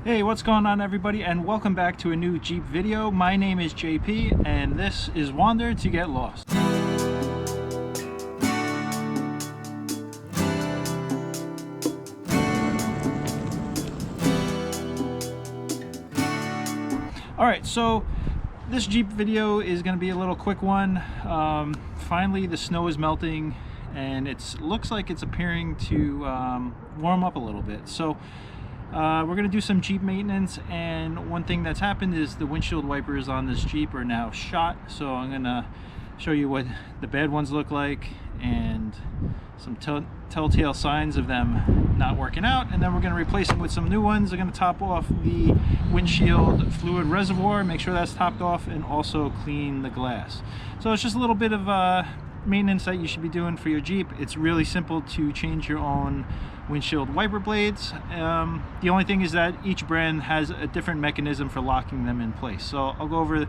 Hey, what's going on everybody, and welcome back to a new Jeep video. My name is JP and this is Wander to Get Lost. Alright, so this Jeep video is going to be a little quick one. Finally the snow is melting and it looks like it's appearing to warm up a little bit. So we're going to do some Jeep maintenance, and one thing that's happened is the windshield wipers on this Jeep are now shot. So I'm going to show you what the bad ones look like and some telltale signs of them not working out, and then we're going to replace them with some new ones. I'm going to top off the windshield fluid reservoir, make sure that's topped off, and also clean the glass. So it's just a little bit of maintenance that you should be doing for your Jeep. It's really simple to change your own windshield wiper blades. The only thing is that each brand has a different mechanism for locking them in place. So I'll go over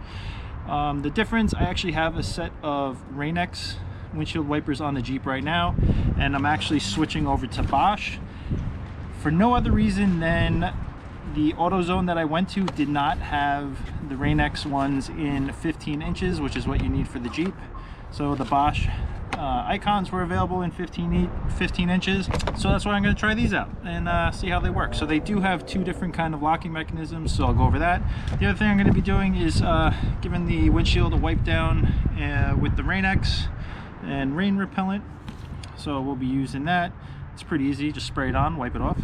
the difference. I actually have a set of rainx windshield wipers on the Jeep right now, and I'm actually switching over to Bosch for no other reason than the AutoZone that I went to did not have the rainx ones in 15 inches, which is what you need for the Jeep. So the Bosch Icons were available in 15 inches, so that's why I'm going to try these out and see how they work. So they do have two different kind of locking mechanisms, so I'll go over that. The other thing I'm going to be doing is giving the windshield a wipe down with the rainx and rain repellent. So we'll be using that. It's pretty easy, just spray it on, wipe it off.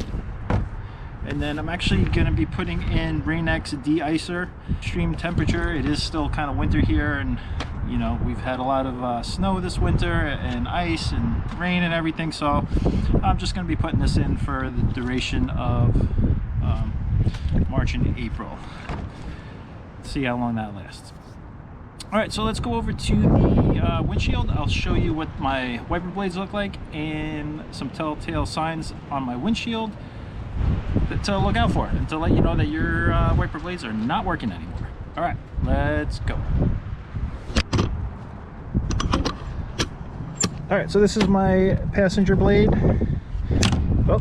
And then I'm actually going to be putting in rainx de-icer. Extreme temperature, it is still kind of winter here, and you know, we've had a lot of snow this winter and ice and rain and everything, so I'm just going to be putting this in for the duration of March and April. See how long that lasts. Alright, so let's go over to the windshield. I'll show you what my wiper blades look like and some telltale signs on my windshield to look out for and to let you know that your wiper blades are not working anymore. Alright, let's go. Alright, so this is my passenger blade. Oh.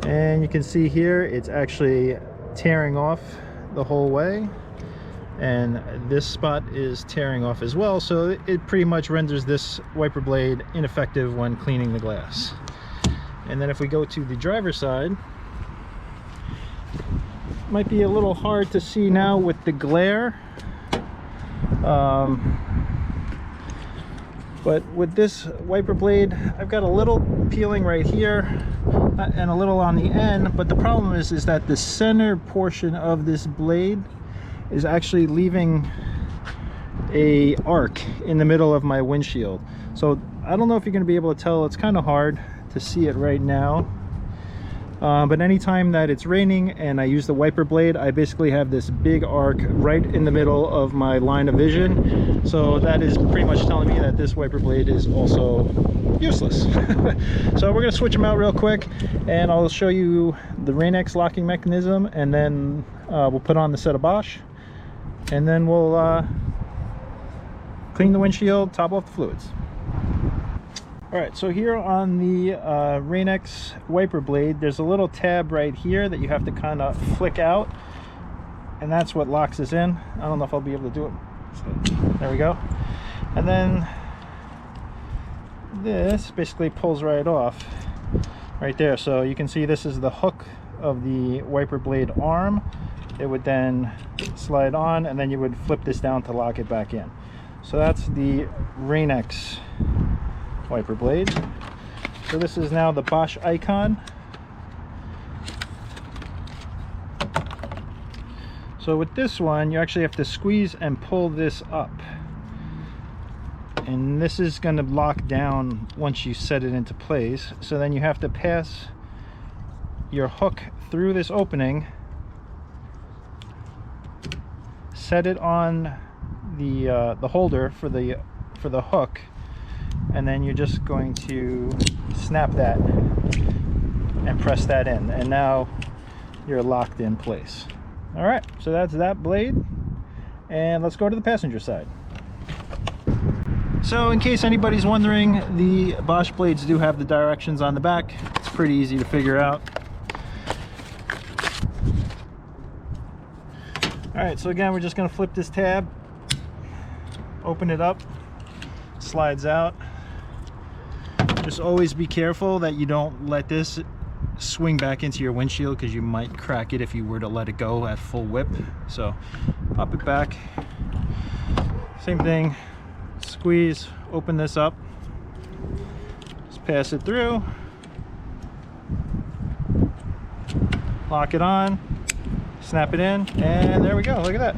And you can see here it's actually tearing off the whole way, and this spot is tearing off as well, so it pretty much renders this wiper blade ineffective when cleaning the glass. And then if we go to the driver's side, might be a little hard to see now with the glare, but with this wiper blade I've got a little peeling right here and a little on the end, but the problem is that the center portion of this blade is actually leaving a arc in the middle of my windshield. So I don't know if you're going to be able to tell, it's kind of hard to see it right now, but anytime that it's raining and I use the wiper blade, I basically have this big arc right in the middle of my line of vision. So that is pretty much telling me that this wiper blade is also useless. So we're going to switch them out real quick, and I'll show you the rainx locking mechanism, and then we'll put on the set of Bosch, and then we'll clean the windshield, top off the fluids. Alright, so here on the rainx wiper blade, there's a little tab right here that you have to kind of flick out, and that's what locks this in. I don't know if I'll be able to do it. So, there we go. And then this basically pulls right off right there. So you can see this is the hook of the wiper blade arm. It would then slide on, and then you would flip this down to lock it back in. So that's the rainx wiper blade. So this is now the Bosch Icon. So with this one, you actually have to squeeze and pull this up, and this is going to lock down once you set it into place. So then you have to pass your hook through this opening, set it on the holder for the hook, and then you're just going to snap that and press that in, and now you're locked in place. All right, so that's that blade, and let's go to the passenger side. So in case anybody's wondering, the Bosch blades do have the directions on the back. It's pretty easy to figure out. Alright, so again, we're just going to flip this tab, open it up, slides out. Just always be careful that you don't let this swing back into your windshield, because you might crack it if you were to let it go at full whip. So pop it back, same thing, squeeze, open this up, just pass it through, lock it on, snap it in, and there we go. Look at that.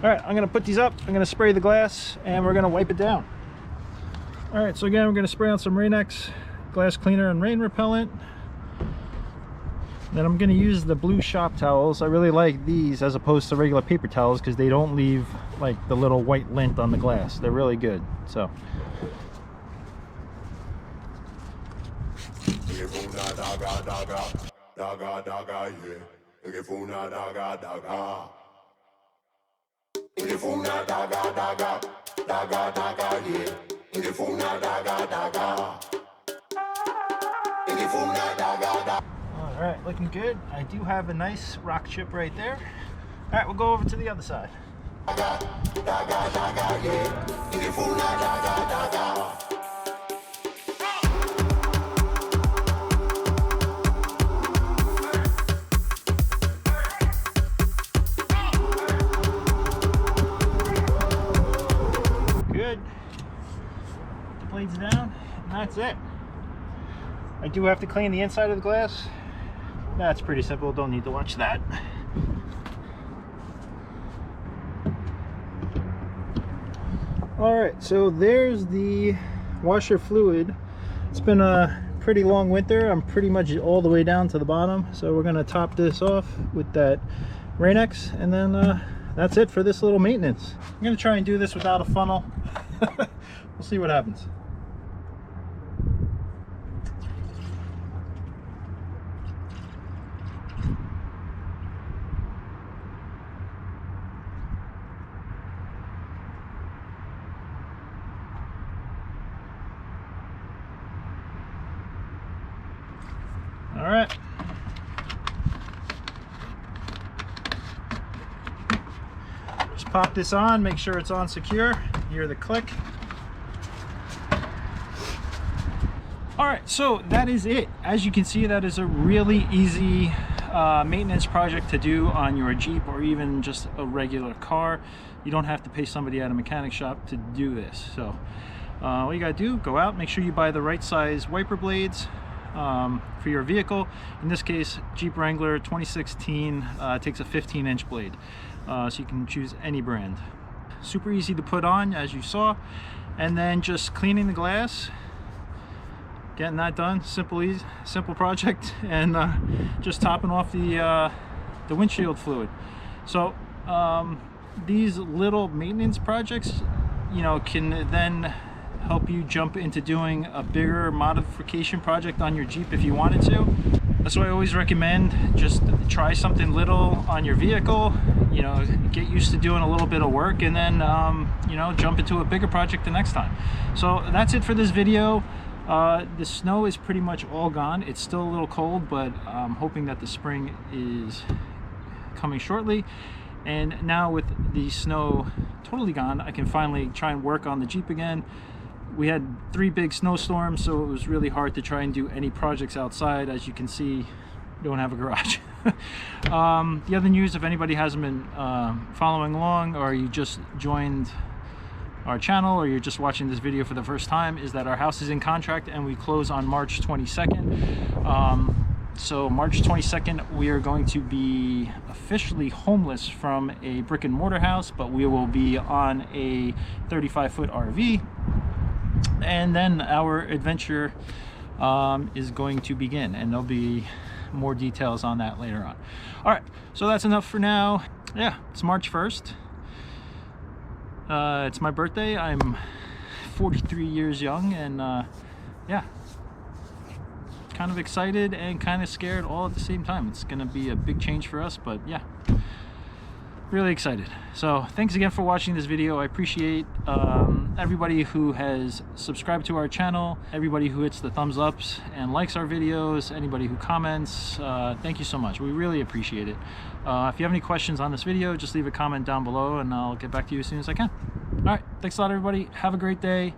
All right, I'm gonna put these up, I'm gonna spray the glass, and we're gonna wipe it down. All right, so again, we're gonna spray on some rainx glass cleaner and rain repellent. Then I'm gonna use the blue shop towels. I really like these as opposed to regular paper towels because they don't leave like the little white lint on the glass. They're really good. So all right, looking good. I do have a nice rock chip right there. All right, we'll go over to the other side. Good. Put the blades down, and that's it. I do have to clean the inside of the glass. That's pretty simple, don't need to watch that. Alright, so there's the washer fluid. It's been a pretty long winter. I'm pretty much all the way down to the bottom. So we're gonna top this off with that rainx, and then that's it for this little maintenance. I'm gonna try and do this without a funnel. We'll see what happens. All right. Just pop this on, make sure it's on secure. Hear the click. All right, so that is it. As you can see, that is a really easy maintenance project to do on your Jeep or even just a regular car. You don't have to pay somebody at a mechanic shop to do this. So all you gotta do, go out, make sure you buy the right size wiper blades for your vehicle. In this case, Jeep Wrangler 2016 takes a 15-inch blade, so you can choose any brand. Super easy to put on, as you saw, and then just cleaning the glass, getting that done. Simple project, and just topping off the windshield fluid. So these little maintenance projects, you know, can then help you jump into doing a bigger modification project on your Jeep if you wanted to. That's why I always recommend just try something little on your vehicle, you know, get used to doing a little bit of work, and then you know, jump into a bigger project the next time. So that's it for this video. The snow is pretty much all gone. It's still a little cold, but I'm hoping that the spring is coming shortly. And now with the snow totally gone, I can finally try and work on the Jeep again. We had 3 big snowstorms, so it was really hard to try and do any projects outside. As you can see, don't have a garage. The other news, if anybody hasn't been following along, or you just joined our channel, or you're just watching this video for the first time, is that our house is in contract and we close on March 22nd. So March 22nd, we are going to be officially homeless from a brick and mortar house, but we will be on a 35-foot RV. And then our adventure is going to begin, and there'll be more details on that later on. All right, so that's enough for now. Yeah, it's March 1st. It's my birthday. I'm 43 years young, and yeah, kind of excited and kind of scared all at the same time. It's gonna be a big change for us, but yeah. really excited. So thanks again for watching this video. I appreciate everybody who has subscribed to our channel, everybody who hits the thumbs ups and likes our videos, anybody who comments. Thank you so much. We really appreciate it. If you have any questions on this video, just leave a comment down below and I'll get back to you as soon as I can. All right, thanks a lot, everybody. Have a great day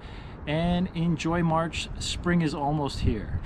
and enjoy March. Spring is almost here.